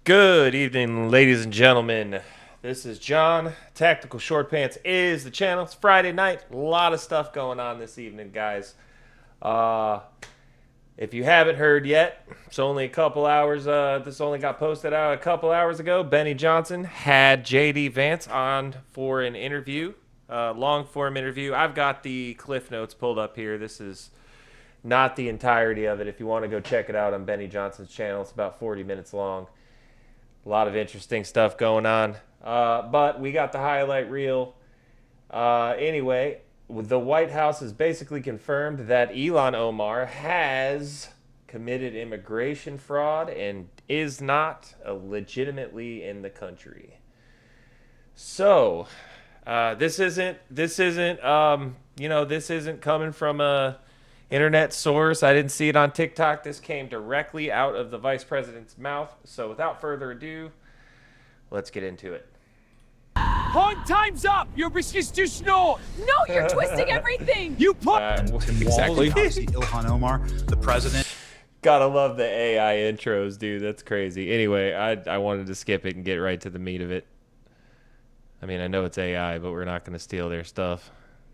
Good evening, ladies and gentlemen. This is John. Tactical Short Pants is the channel. It's Friday night. A lot of stuff going on this evening, guys. Uh, if you haven't heard yet, it's only a couple hours. This only got posted out a couple hours ago. Benny Johnson had JD Vance on for an interview, long form interview. I've got the Cliff Notes pulled up here. This is not the entirety of it. If you want to go check it out on Benny Johnson's channel, it's about 40 minutes long. A lot of interesting stuff going on. But we got the highlight reel. Anyway, the White House has basically confirmed that Ilhan Omar has committed immigration fraud and is not legitimately in the country. So, this isn't coming from a internet source. I didn't see it on TikTok. This came directly out of the vice president's mouth. So without further ado, let's get into it. Hon, time's up! Your risk is too snort! No, you're twisting everything! You put... Exactly. Obviously, Ilhan Omar, the president. Gotta love the AI intros, dude. That's crazy. Anyway, I wanted to skip it and get right to the meat of it. I mean, I know it's AI, but we're not going to steal their stuff.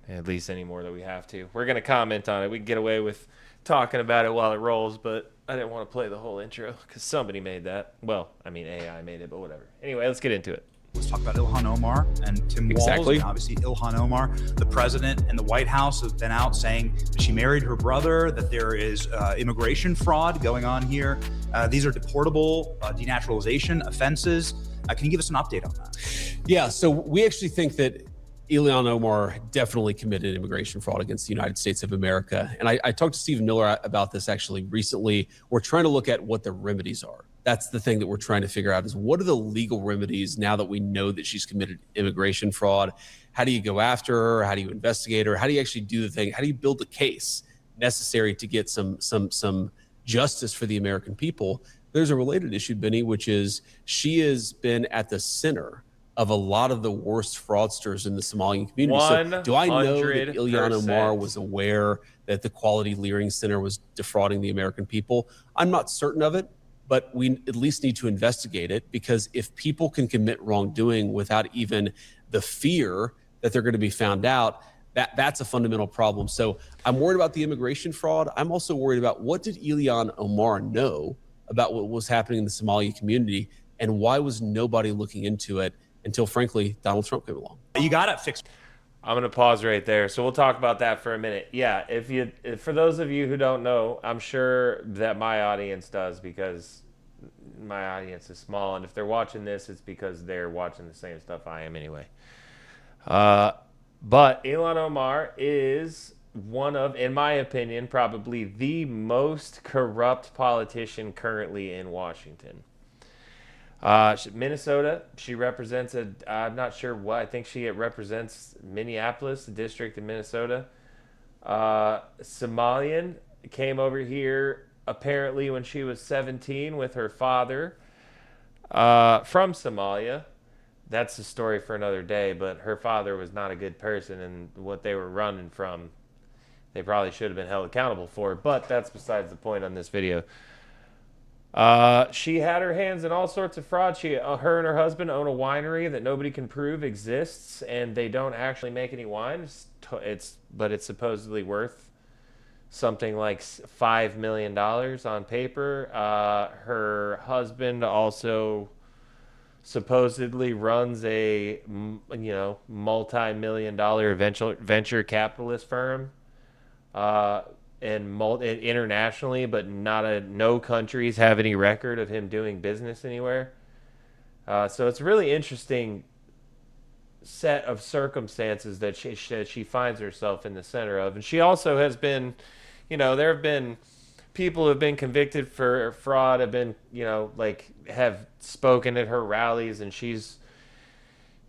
At least any more that we have to. We're going to comment on it. We can get away with talking about it while it rolls, but I didn't want to play the whole intro because somebody made that. Well, I mean, AI made it, but whatever. Anyway, let's get into it. Let's talk about Ilhan Omar and Tim Walz. Exactly. And obviously, Ilhan Omar, the president and the White House have been out saying that she married her brother, that there is immigration fraud going on here. These are deportable denaturalization offenses. Can you give us an update on that? Yeah, so we actually think that Ilhan Omar definitely committed immigration fraud against the United States of America. And I talked to Stephen Miller about this actually recently. We're trying to look at what the remedies are. That's the thing that we're trying to figure out is what are the legal remedies now that we know that she's committed immigration fraud? How do you go after her? How do you investigate her? How do you actually do the thing? How do you build the case necessary to get some justice for the American people? There's a related issue, Benny, which is she has been at the center of a lot of the worst fraudsters in the Somalian community. So do I know that Ilhan Omar was aware that the Quality Learing Center was defrauding the American people? I'm not certain of it, but we at least need to investigate it, because if people can commit wrongdoing without even the fear that they're going to be found out, that's a fundamental problem. So I'm worried about the immigration fraud. I'm also worried about what did Ilhan Omar know about what was happening in the Somali community, and why was nobody looking into it until, frankly, Donald Trump came along. You got it fixed. I'm going to pause right there. So we'll talk about that for a minute. Yeah, if for those of you who don't know, I'm sure that my audience does, because my audience is small. And if they're watching this, it's because they're watching the same stuff I am anyway. But Ilhan Omar is one of, in my opinion, probably the most corrupt politician currently in Washington. Minnesota, she represents I'm not sure what, I think she represents Minneapolis, the district in Minnesota. Somalian, came over here apparently when she was 17 with her father from Somalia. That's a story for another day, but her father was not a good person, and what they were running from, they probably should have been held accountable for, but that's besides the point on this video. She had her hands in all sorts of fraud. Her and her husband own a winery that nobody can prove exists, and they don't actually make any wine. But it's supposedly worth something like $5 million on paper. Her husband also supposedly runs a multi-million-dollar venture capitalist firm. And internationally, but no countries have any record of him doing business anywhere. So it's a really interesting set of circumstances that she finds herself in the center of. And she also has been, there have been people who have been convicted for fraud, have spoken at her rallies, and she's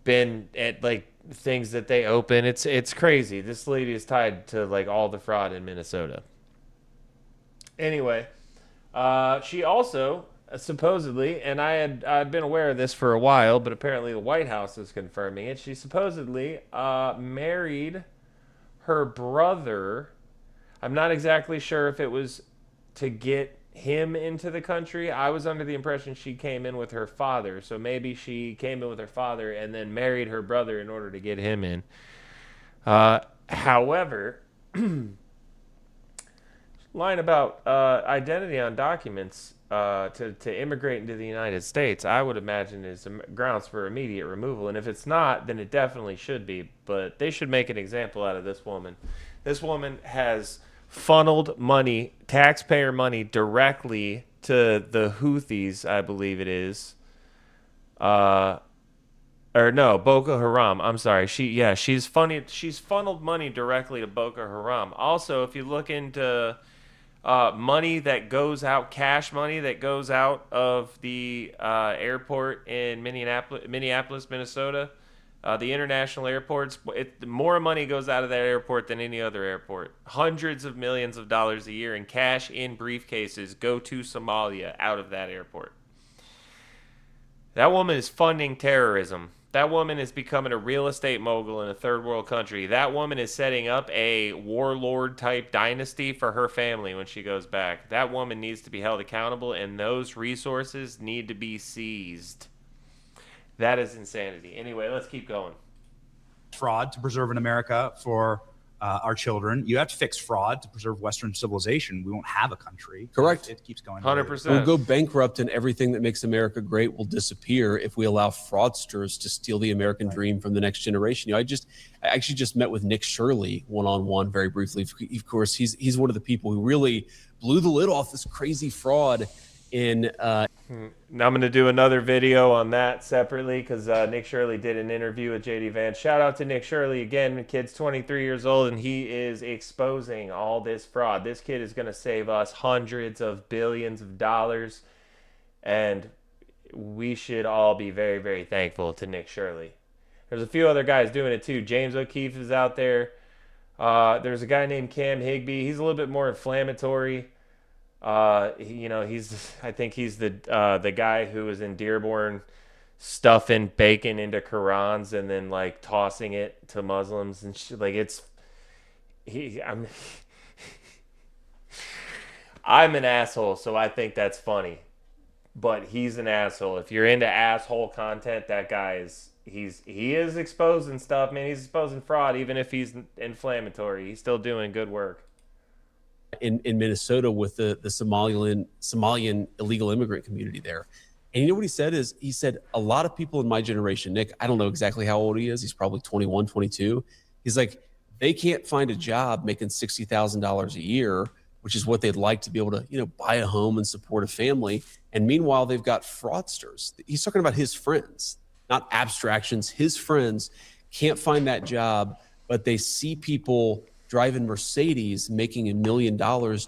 been at things that they open. It's crazy. This lady is tied to all the fraud in Minnesota. Anyway, she also supposedly, and I'd been aware of this for a while, but apparently the White House is confirming it. She supposedly married her brother. I'm not exactly sure if it was to get him into the country. I was under the impression she came in with her father. So maybe she came in with her father and then married her brother in order to get him in. However, line about identity on documents to immigrate into the United States, I would imagine is grounds for immediate removal. And if it's not, then it definitely should be. But they should make an example out of this woman. This woman has funneled money, taxpayer money, directly to the Houthis, I believe it is. Or no, Boko Haram. I'm sorry. She's funneled money directly to Boko Haram. Also, if you look into money that goes out, cash money that goes out of the airport in Minneapolis, Minnesota, the international airports, more money goes out of that airport than any other airport. Hundreds of millions of dollars a year in cash in briefcases go to Somalia out of that airport. That woman is funding terrorism. That woman is becoming a real estate mogul in a third world country. That woman is setting up a warlord type dynasty for her family when she goes back. That woman needs to be held accountable, and those resources need to be seized. That is insanity. Anyway, let's keep going. Fraud to preserve in America for our children. You have to fix fraud to preserve Western civilization. We won't have a country. Correct. It keeps going. 100%. We'll go bankrupt, and everything that makes America great will disappear if we allow fraudsters to steal the American dream from the next generation. I actually just met with Nick Shirley one-on-one very briefly. Of course, he's one of the people who really blew the lid off this crazy fraud in Now I'm going to do another video on that separately because Nick Shirley did an interview with JD Vance. Shout out to Nick Shirley again. The kid's 23 years old and he is exposing all this fraud. This kid is going to save us hundreds of billions of dollars, and we should all be very, very thankful to Nick Shirley. There's a few other guys doing it too. James O'Keefe is out there. There's a guy named Cam Higbee. He's a little bit more inflammatory. I think he's the guy who was in Dearborn stuffing bacon into Qurans and then like tossing it to Muslims and shit. Like I'm an asshole, so I think that's funny. But he's an asshole. If you're into asshole content, that guy he is exposing stuff, man. He's exposing fraud, even if he's inflammatory. He's still doing good work. In Minnesota with the Somalian illegal immigrant community there. And you know what he said is, he said, a lot of people in my generation, Nick, I don't know exactly how old he is. He's probably 21, 22. He's like, they can't find a job making $60,000 a year, which is what they'd like to be able to, buy a home and support a family. And meanwhile, they've got fraudsters. He's talking about his friends, not abstractions. His friends can't find that job, but they see people driving Mercedes, making $1 million,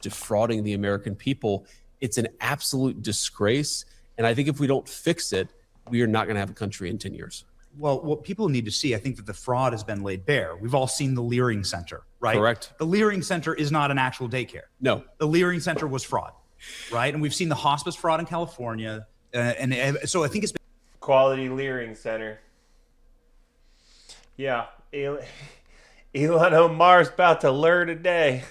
defrauding the American people. It's an absolute disgrace. And I think if we don't fix it, we are not going to have a country in 10 years. Well, what people need to see, I think that the fraud has been laid bare. We've all seen the Learing Center, right? Correct. The Learing Center is not an actual daycare. No. The Learing Center was fraud, right? And we've seen the hospice fraud in California. And so I think it's been Quality Learing Center. Yeah. Ilhan Omar's about to lure today.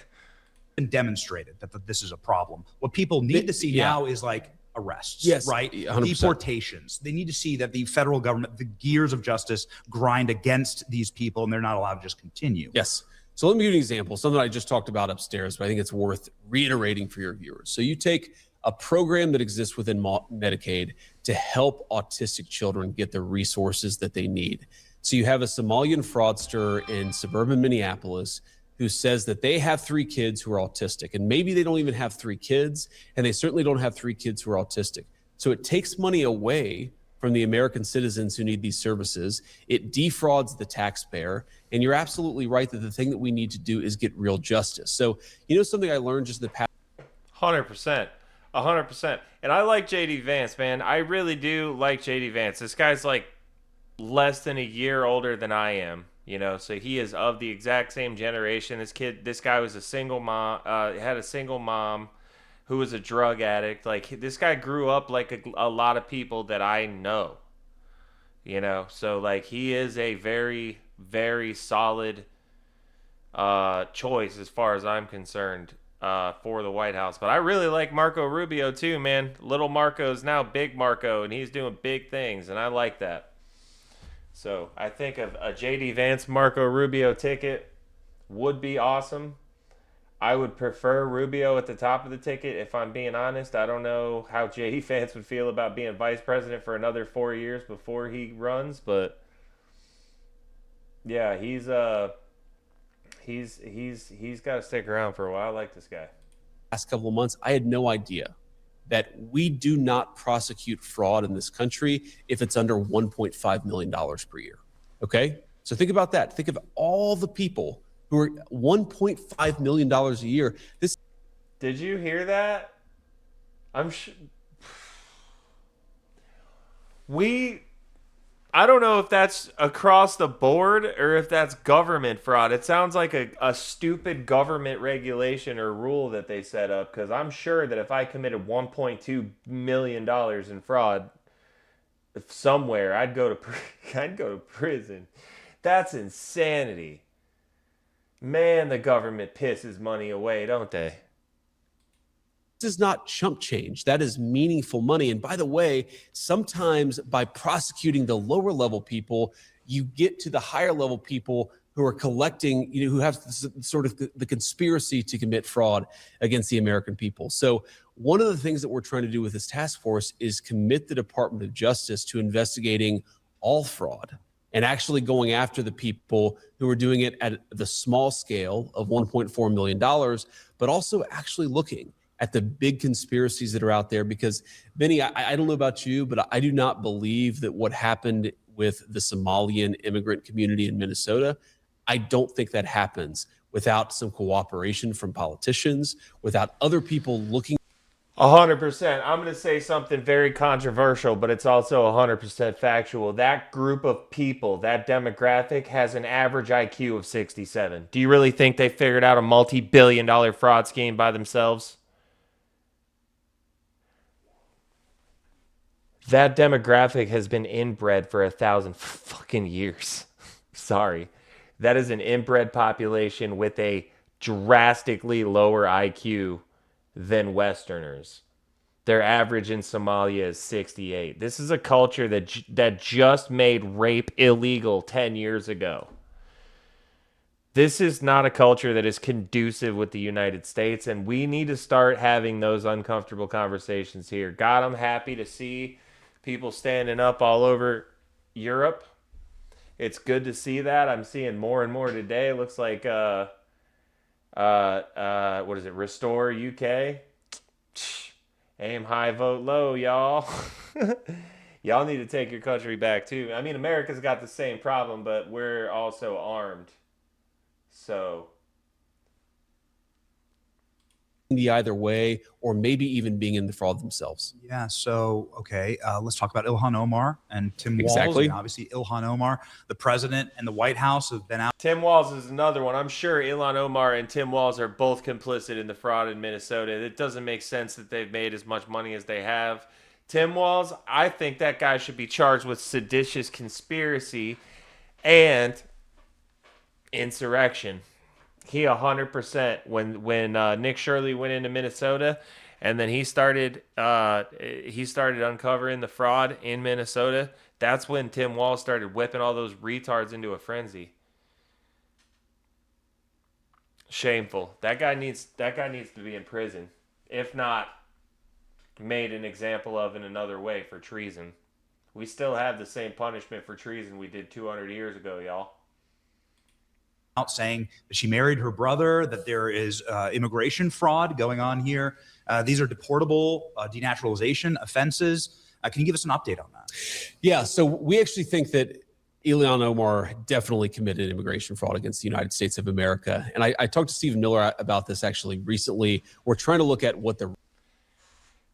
demonstrated that this is a problem. What people need to see now is like arrests, yes, right? 100%. Deportations. They need to see that the federal government, the gears of justice grind against these people and they're not allowed to just continue. Yes. So let me give you an example, something I just talked about upstairs, but I think it's worth reiterating for your viewers. So you take a program that exists within Medicaid to help autistic children get the resources that they need. So you have a Somalian fraudster in suburban Minneapolis who says that they have 3 kids who are autistic, and maybe they don't even have 3 kids, and they certainly don't have 3 kids who are autistic. So it takes money away from the American citizens who need these services. It defrauds the taxpayer. And you're absolutely right that the thing that we need to do is get real justice. So, something I learned just the past 100%. 100%. And I like JD Vance, man. I really do like JD Vance. This guy's like less than a year older than I am, so he is of the exact same generation. This guy was a single mom, had a single mom who was a drug addict. Like, this guy grew up like a lot of people that I know, so like he is a very, very solid choice as far as I'm concerned. for the White House. But I really like Marco Rubio too, man. Little Marco's now big Marco, and he's doing big things, and I like that. So I think a JD Vance Marco Rubio ticket would be awesome. I would prefer Rubio at the top of the ticket, if I'm being honest. I don't know how JD Vance would feel about being vice president for another 4 years before he runs, but yeah, he's got to stick around for a while. I like this guy. Last couple of months, I had no idea that we do not prosecute fraud in this country if it's under $1.5 million per year. Okay? So think about that. Think of all the people who are $1.5 million a year. Did you hear that? I don't know if that's across the board or if that's government fraud. It sounds like a stupid government regulation or rule that they set up, because I'm sure that if I committed $1.2 million in fraud somewhere, I'd go to prison. That's insanity. Man, the government pisses money away, don't they? This is not chump change. That is meaningful money. And by the way, sometimes by prosecuting the lower level people, you get to the higher level people who are collecting, who have sort of the conspiracy to commit fraud against the American people. So one of the things that we're trying to do with this task force is commit the Department of Justice to investigating all fraud and actually going after the people who are doing it at the small scale of $1.4 million, but also actually looking at the big conspiracies that are out there. Because, Benny, I don't know about you, but I do not believe that what happened with the Somalian immigrant community in Minnesota, I don't think that happens without some cooperation from politicians, without other people looking. 100%. I'm going to say something very controversial, but it's also 100% factual. That group of people, that demographic, has an average IQ of 67. Do you really think they figured out a multi-billion-dollar fraud scheme by themselves? That demographic has been inbred for 1,000 fucking years. Sorry. That is an inbred population with a drastically lower IQ than Westerners. Their average in Somalia is 68. This is a culture that just made rape illegal 10 years ago. This is not a culture that is conducive with the United States, and we need to start having those uncomfortable conversations here. God, I'm happy to see people standing up all over Europe. It's good to see that. I'm seeing more and more today. It looks like what is it? Restore UK. Aim high, vote low, y'all. Y'all need to take your country back too. I mean, America's got the same problem, but we're also armed. So the either way, or maybe even being in the fraud themselves. Yeah. So, okay, let's talk about Ilhan Omar and Tim Walz. Exactly. And obviously, Ilhan Omar, the president and the White House have been out. Tim Walz is another one. I'm sure Ilhan Omar and Tim Walz are both complicit in the fraud in Minnesota. It doesn't make sense that they've made as much money as they have. Tim Walz, I think that guy should be charged with seditious conspiracy and insurrection. He 100%, when Nick Shirley went into Minnesota, and then he started uncovering the fraud in Minnesota. That's when Tim Walz started whipping all those retards into a frenzy. Shameful. That guy needs to be in prison, if not made an example of in another way for treason. We still have the same punishment for treason we did 200 years ago, y'all. Out saying that she married her brother, that there is immigration fraud going on here. These are deportable denaturalization offenses. Can you give us an update on that? Yeah, so we actually think that Ilhan Omar definitely committed immigration fraud against the United States of America. And I talked to Stephen Miller about this actually recently. We're trying to look at what the...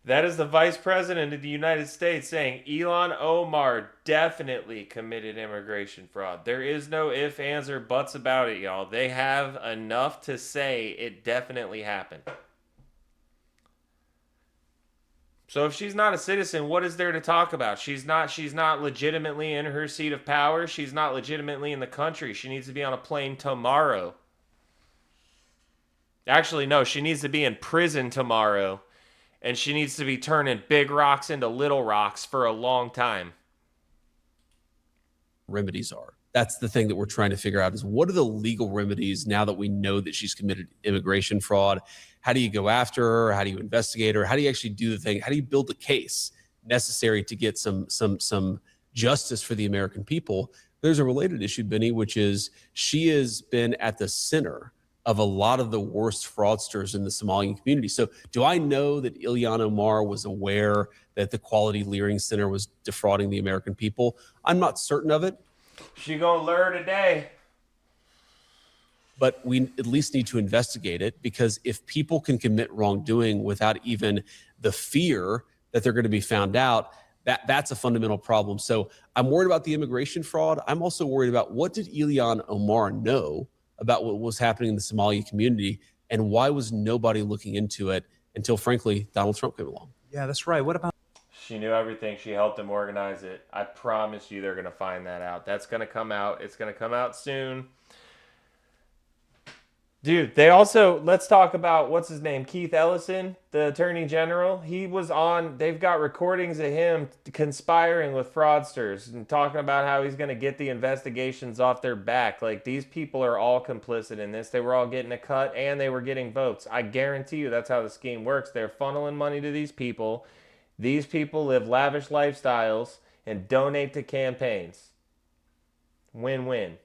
That is the Vice President of the United States saying Ilhan Omar definitely committed immigration fraud. There is no ifs, ands, or buts about it, y'all. They have enough to say it definitely happened. So if she's not a citizen, what is there to talk about? She's not legitimately in her seat of power. She's not legitimately in the country. She needs to be on a plane tomorrow. Actually, no, she needs to be in prison tomorrow, and she needs to be turning big rocks into little rocks for a long time. Remedies are. That's the thing that we're trying to figure out is what are the legal remedies now that we know that she's committed immigration fraud? How do you go after her? How do you investigate her? How do you actually do the thing? How do you build the case necessary to get some justice for the American people? There's a related issue, Benny, which is she has been at the center of a lot of the worst fraudsters in the Somalian community. So do I know that Ilhan Omar was aware that the Quality Learing Center was defrauding the American people? I'm not certain of it, She gonna learn today. but we at least need to investigate it because if people can commit wrongdoing without even the fear that they're going to be found out, that's a fundamental problem. So I'm worried about the immigration fraud. I'm also worried about what did Ilhan Omar know about what was happening in the Somali community and why was nobody looking into it until, frankly, Donald Trump came along. Yeah, that's right. What about She knew everything. She helped him organize it. I promise you they're going to find that out. That's going to come out. It's going to come out soon. Dude, they also, let's talk about, what's his name? Keith Ellison, the Attorney General. He was on, they've got recordings of him conspiring with fraudsters and talking about how he's going to get the investigations off their back. Like, these people are all complicit in this. They were all getting a cut and they were getting votes. I guarantee you that's how the scheme works. They're funneling money to these people. These people live lavish lifestyles and donate to campaigns. Win-win.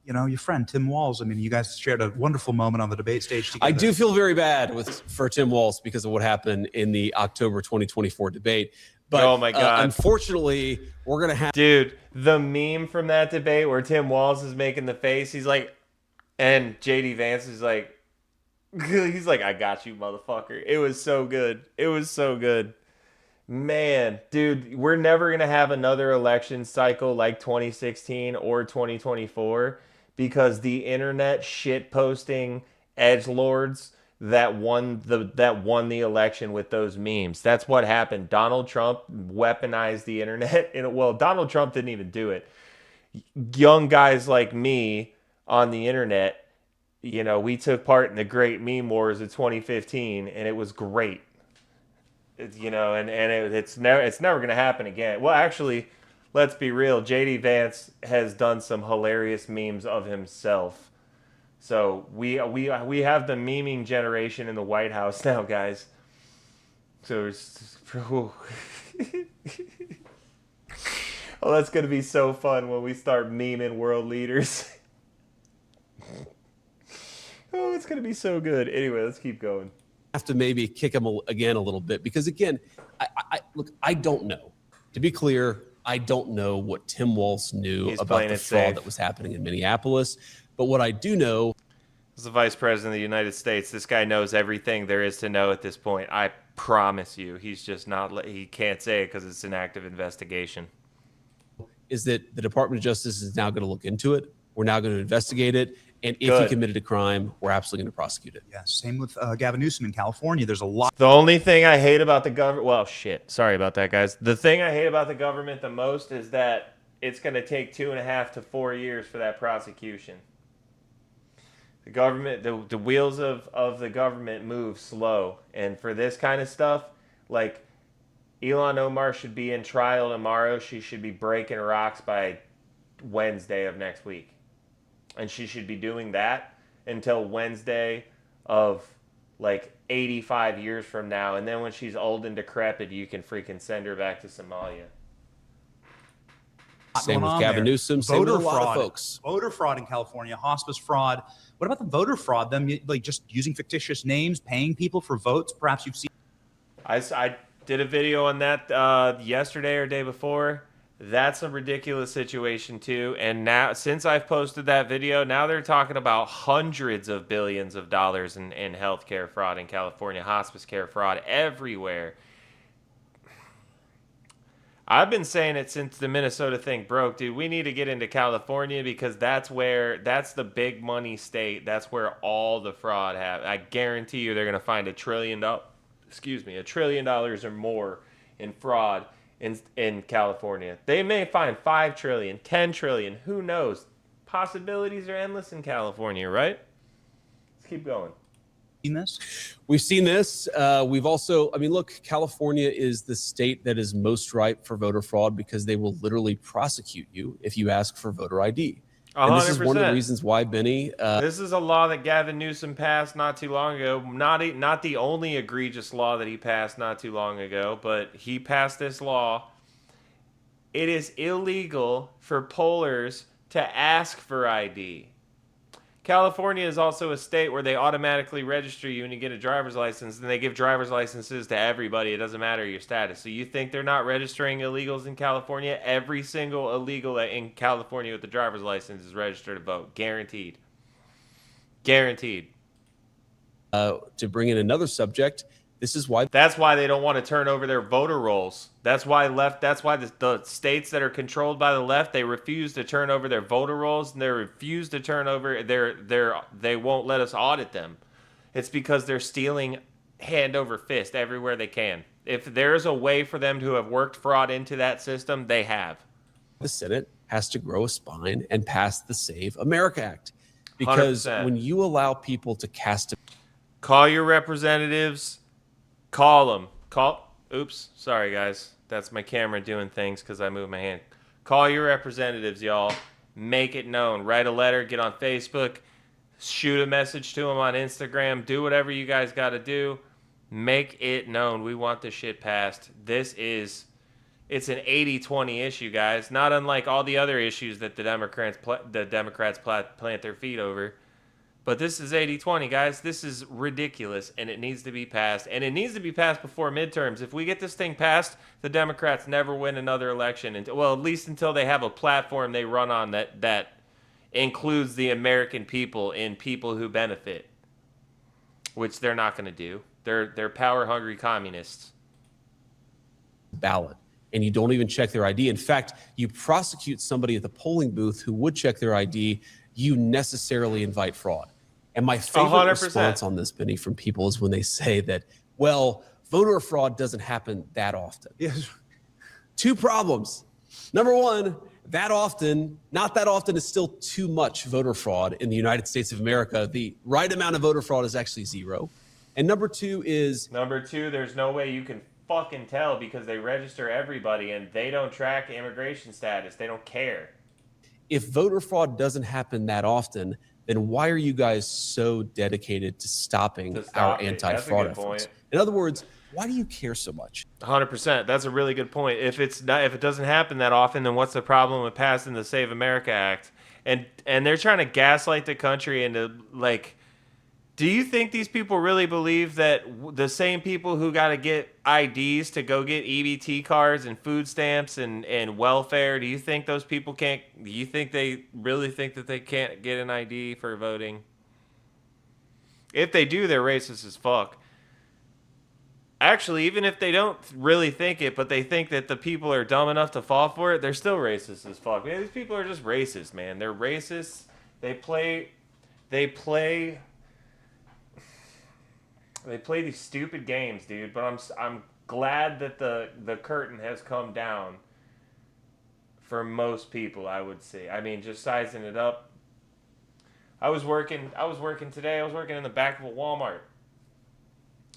your friend Tim Walz? I mean, you guys shared a wonderful moment on the debate stage together. I do feel very bad for Tim Walz because of what happened in the October 2024 debate. But oh my God. Unfortunately, we're going to have. Dude, the meme from that debate where Tim Walz is making the face, he's like, and JD Vance is like, he's like, I got you, motherfucker. It was so good. It was so good. Man, dude, we're never going to have another election cycle like 2016 or 2024 because the internet shit posting edgelords that won the election with those memes. That's what happened. Donald Trump weaponized the internet. And well, Donald Trump didn't even do it. Young guys like me on the internet, we took part in the great meme wars of 2015 and it was great. It's never going to happen again. Well, actually, let's be real. JD Vance has done some hilarious memes of himself. So we have the memeing generation in the White House now, guys. So it's oh, that's going to be so fun when we start memeing world leaders. Oh, it's going to be so good. Anyway, let's keep going. Have to maybe kick him again a little bit because again, I don't know. To be clear, I don't know what Tim Walz knew about the fraud that was happening in Minneapolis. But what I do know is the Vice President of the United States. This guy knows everything there is to know at this point. I promise you, he's just not. He can't say it because it's an active investigation. Is that the Department of Justice is now going to look into it? We're now going to investigate it. And if he committed a crime, we're absolutely going to prosecute it. Yeah, same with Gavin Newsom in California. There's a lot. The only thing I hate about the government, well, shit, sorry about that, guys. The thing I hate about the government the most is that it's going to take 2.5 to 4 years for that prosecution. The government, the wheels of the government move slow. And for this kind of stuff, like Ilhan Omar should be in trial tomorrow. She should be breaking rocks by Wednesday of next week. And she should be doing that until Wednesday of like 85 years from now. And then when she's old and decrepit, you can freaking send her back to Somalia. Same with Gavin Newsom. Same with a lot of folks. Voter fraud in California, hospice fraud. What about the voter fraud? Them like just using fictitious names, paying people for votes. Perhaps you've seen. I did a video on that yesterday or day before. That's a ridiculous situation too. And now, since I've posted that video, now they're talking about hundreds of billions of dollars in healthcare fraud in California, hospice care fraud everywhere. I've been saying it since the Minnesota thing broke, dude. We need to get into California because that's the big money state. That's where all the fraud happens. I guarantee you they're going to find $1 trillion or more in fraud in California. They may find 5 trillion, 10 trillion, who knows? possibilities are endless in California, right? Let's keep going. Seen this? We've seen this. We've also, I mean, look, California is the state that is most ripe for voter fraud because they will literally prosecute you if you ask for voter ID. And this is one of the 100%. reasons why, Benny. This is a law that Gavin Newsom passed not too long ago. Not the only egregious law that he passed not too long ago, but he passed this law. It is illegal for pollers to ask for ID. California is also a state where they automatically register you when you get a driver's license, and they give driver's licenses to everybody. It doesn't matter your status. So you think they're not registering illegals in California? Every single illegal in California with a driver's license is registered to vote. Guaranteed. Guaranteed. To bring in another subject, this is why. That's why they don't want to turn over their voter rolls. That's why the states that are controlled by the left, they refuse to turn over their voter rolls, and they refuse to turn over they won't let us audit them. It's because they're stealing hand over fist everywhere they can. If there's a way for them to have worked fraud into that system, they have. The Senate has to grow a spine and pass the Save America Act. Because 100%. when you allow people to cast Call your representatives. Call them. Oops. Sorry, guys. That's my camera doing things because I moved my hand. Call your representatives, y'all. Make it known. Write a letter. Get on Facebook. Shoot a message to them on Instagram. Do whatever you guys got to do. Make it known. We want this shit passed. It's an 80-20 issue, guys. Not unlike all the other issues that the Democrats plant their feet over. But this is 80-20, guys. This is ridiculous, and it needs to be passed. And it needs to be passed before midterms. If we get this thing passed, the Democrats never win another election. At least until they have a platform they run on that includes the American people and people who benefit, which they're not going to do. They're power-hungry communists. ballot, and you don't even check their ID. In fact, you prosecute somebody at the polling booth who would check their ID, you necessarily invite fraud. And my favorite 100%. response on this, Benny, from people is when they say that, well, voter fraud doesn't happen that often. Yes. Two problems. Number one, not that often is still too much voter fraud in the United States of America. The right amount of voter fraud is actually zero. And number two, there's no way you can fucking tell because they register everybody and they don't track immigration status. They don't care. if voter fraud doesn't happen that often, then why are you guys so dedicated to stopping our anti-fraud efforts? In other words, why do you care so much? 100%. That's a really good point. If it doesn't happen that often, then what's the problem with passing the Save America Act? And they're trying to gaslight the country into, like, do you think these people really believe that the same people who got to get IDs to go get EBT cards and food stamps and welfare, do you think those people can't, do you think they really think that they can't get an ID for voting? If they do, they're racist as fuck. Actually, even if they don't really think it, but they think that the people are dumb enough to fall for it, they're still racist as fuck. Man, these people are just racist, man. They're racist. They play these stupid games, dude. But I'm glad that the curtain has come down for most people, I would say. I mean, just sizing it up. I was working today. I was working in the back of a Walmart.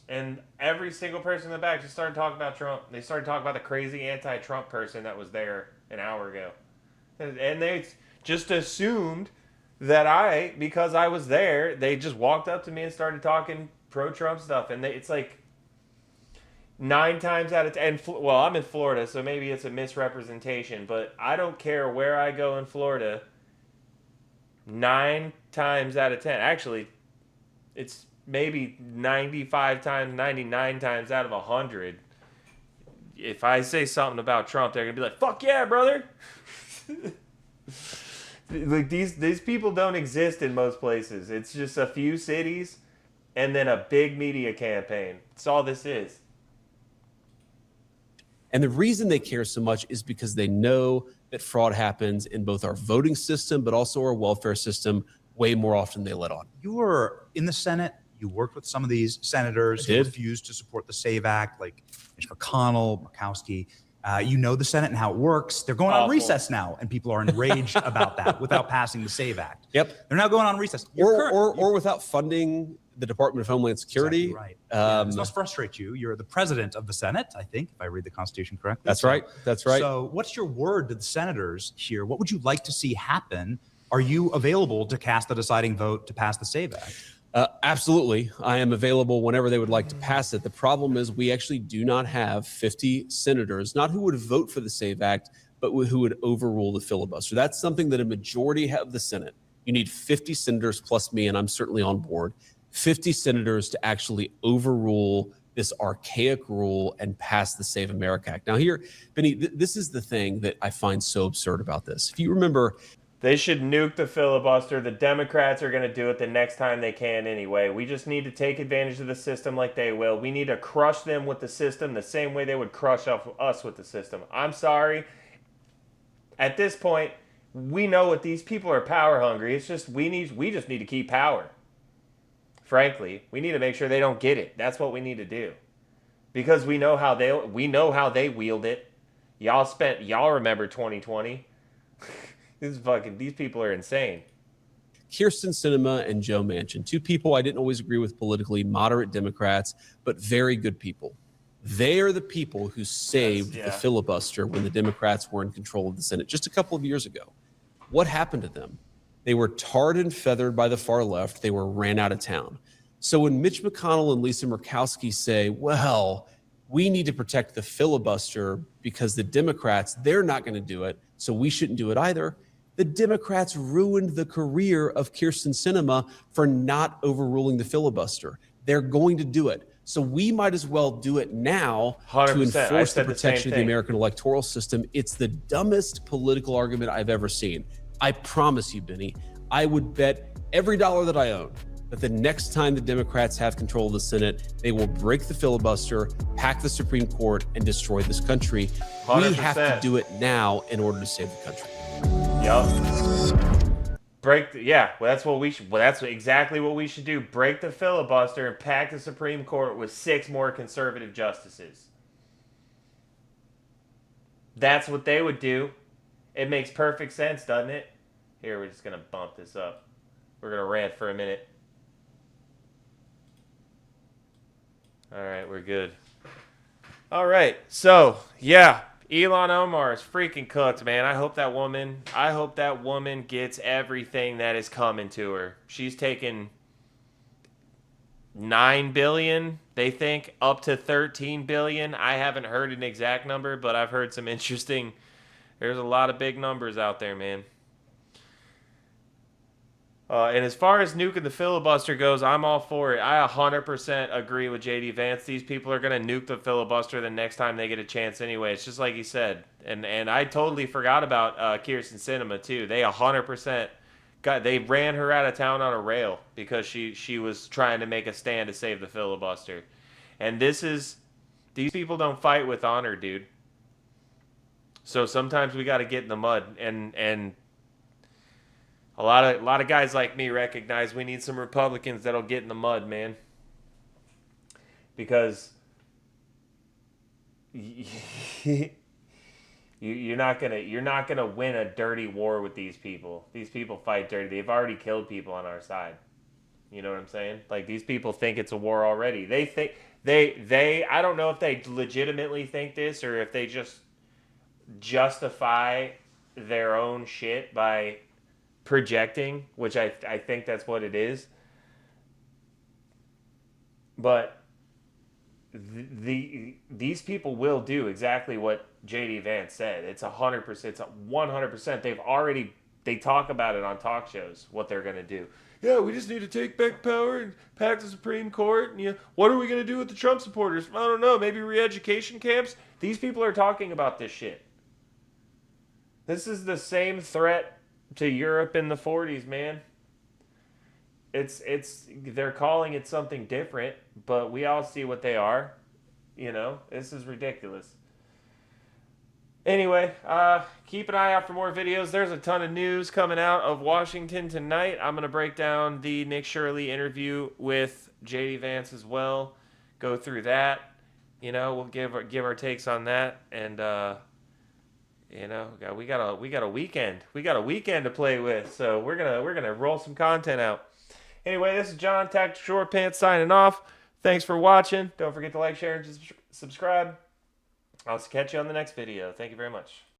And every single person in the back just started talking about Trump. They started talking about the crazy anti-Trump person that was there an hour ago. And they just assumed that because I was there, they just walked up to me and started talking pro-Trump stuff. And it's like 9 times out of 10. Well, I'm in Florida, so maybe it's a misrepresentation. But I don't care where I go in Florida. 9 times out of 10. Actually, it's maybe 95 times, 99 times out of 100. If I say something about Trump, they're going to be like, fuck yeah, brother. Like these people don't exist in most places. It's just a few cities and then a big media campaign. That's all this is. And the reason they care so much is because they know that fraud happens in both our voting system, but also our welfare system way more often than they let on. You were in the Senate. You worked with some of these senators who refused to support the SAVE Act, like Mitch McConnell, Murkowski. You know the Senate and how it works. They're going on Awful. recess now, and people are enraged about that without passing the SAVE Act. Yep. They're now going on recess. Or without funding the Department of Homeland Security. Exactly right. This must frustrate you. You're the president of the Senate, I think, if I read the Constitution correctly. That's right. That's right. So what's your word to the senators here? What would you like to see happen? Are you available to cast the deciding vote to pass the SAVE Act? Absolutely. I am available whenever they would like to pass it. The problem is we actually do not have 50 senators, not who would vote for the SAVE Act, but who would overrule the filibuster. That's something that a majority of the Senate, you need 50 senators plus me, and I'm certainly on board, 50 senators to actually overrule this archaic rule and pass the Save America Act. Now here, Benny, this is the thing that I find so absurd about this. If you remember, They should nuke the filibuster. The Democrats are going to do it the next time they can anyway. We just need to take advantage of the system like they will. We need to crush them with the system the same way they would crush us with the system. I'm sorry. At this point, we know what these people are power hungry. It's just we just need to keep power. Frankly, we need to make sure they don't get it. That's what we need to do. Because we know how they wield it. Y'all remember 2020. These people are insane. Kyrsten Sinema and Joe Manchin, two people I didn't always agree with politically, moderate Democrats, but very good people. They are the people who saved the filibuster when the Democrats were in control of the Senate just a couple of years ago. What happened to them? They were tarred and feathered by the far left. They were ran out of town. So when Mitch McConnell and Lisa Murkowski say, well, we need to protect the filibuster because the Democrats, they're not going to do it, so we shouldn't do it either. The Democrats ruined the career of Kyrsten Sinema for not overruling the filibuster. They're going to do it. So we might as well do it now 100%. to enforce the protection of the American electoral system. It's the dumbest political argument I've ever seen. I promise you, Benny, I would bet every dollar that I own that the next time the Democrats have control of the Senate, they will break the filibuster, pack the Supreme Court, and destroy this country. 100%. We have to do it now in order to save the country. Yup. That's exactly what we should do. Break the filibuster and pack the Supreme Court with 6 more conservative justices. That's what they would do. It makes perfect sense, doesn't it? Here, we're just going to bump this up. We're going to rant for a minute. All right, we're good. All right, so, yeah. Ilhan Omar is freaking cooked, man. I hope that woman gets everything that is coming to her. She's taken $9 billion, they think, up to $13 billion. I haven't heard an exact number, but I've heard some interesting. There's a lot of big numbers out there, man. And as far as nuking the filibuster goes, I'm all for it. I 100% agree with J.D. Vance. These people are going to nuke the filibuster the next time they get a chance anyway. It's just like he said. And I totally forgot about Kyrsten Sinema, too. They 100% they ran her out of town on a rail because she was trying to make a stand to save the filibuster. And these people don't fight with honor, dude. So sometimes we got to get in the mud and a lot of guys like me recognize we need some Republicans that'll get in the mud, man. Because you're not gonna win a dirty war with these people. These people fight dirty. They've already killed people on our side. You know what I'm saying? Like, these people think it's a war already. They think they I don't know if they legitimately think this or if they just justify their own shit by projecting, which I think that's what it is. But these people will do exactly what J.D. Vance said. It's 100%. It's 100%. They talk about it on talk shows, what they're going to do. Yeah, we just need to take back power and pack the Supreme Court. And what are we going to do with the Trump supporters? I don't know. Maybe re-education camps? These people are talking about this shit. This is the same threat to Europe in the 40s, man. They're calling it something different, but we all see what they are. You know, this is ridiculous. Anyway, keep an eye out for more videos. There's a ton of news coming out of Washington tonight. I'm going to break down the Nick Shirley interview with J.D. Vance as well. Go through that. you know, we'll give our takes on that, and you know, we got a weekend. We got a weekend to play with, so we're gonna roll some content out. Anyway, this is John Tactical Short Pants signing off. Thanks for watching. Don't forget to like, share, and subscribe. I'll catch you on the next video. Thank you very much.